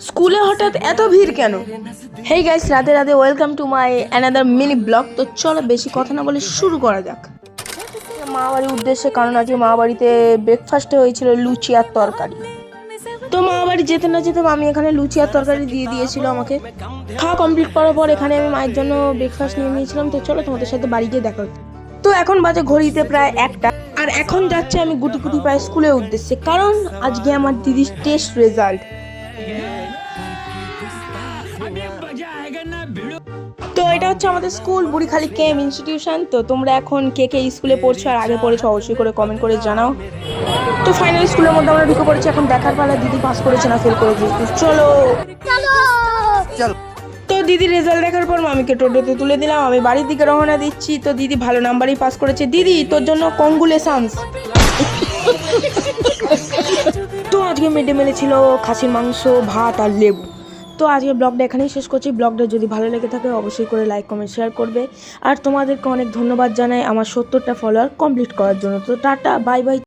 স্কুলে হঠাৎ এত ভিড় কেন? Hey guys, Radhe Radhe, welcome to my another mini blog. তো চলো বেশি কথা না বলে শুরু করা যাক। মা বাড়ির উদ্দেশ্যে, কারণ আজকে মা বাড়িতে ব্রেকফাস্টে হয়েছিল লুচি আর তরকারি। তো মা বাড়ি যেতে না যেতে আমি এখানে লুচি আর তরকারি দিয়ে দিয়েছিল আমাকে। খাওয়া কমপ্লিট করার পর এখানে আমি মায়ের জন্য ব্রেকফাস্ট নিয়ে নিয়েছিলাম। তো চলো তোমাদের সাথে বাড়ি গিয়ে দেখা হচ্ছে। তো এখন বাজে ঘড়িতে প্রায় 1টা, আর এখন যাচ্ছে আমি গুটি গুটি পায়ে স্কুলের উদ্দেশ্যে, কারণ আজকে আমার দিদির টেস্ট রেজাল্ট। তো এটা হচ্ছে আমাদের স্কুল, বুড়িখালি কেম ইনস্টিটিউশন। তো তোমরা এখন কে কে স্কুলে পড়ছো আর আগে পড়েছো অবশ্যই করে কমেন্ট করে জানাও। তো ফাইনালি স্কুলের মধ্যে আমরা ঢুকে পড়েছি। এখন দেখার পালা দিদি পাস করেছে না ফেল করেছে। তো চলো। তো দিদির রেজাল্ট দেখার পর মামিকে টোটোতে তুলে দিলাম, আমি বাড়ির দিকে রওনা দিচ্ছি। তো দিদি ভালো নাম্বারই পাস করেছে। দিদি তোর জন্য কংগ্রেচুলেশনস। তো আজকে মিড ডে মিলে ছিল খাসির মাংস, ভাত আর লেবু। তো আজকে ব্লগটা এখানেই শেষ করছি। ব্লগটা যদি ভালো লেগে থাকে অবশ্যই করে লাইক কমেন্ট শেয়ার করবে। আর তোমাদেরকে অনেক ধন্যবাদ জানাই আমার 70টা ফলোয়ার কমপ্লিট করার জন্য। তো টাটা, বাই বাই।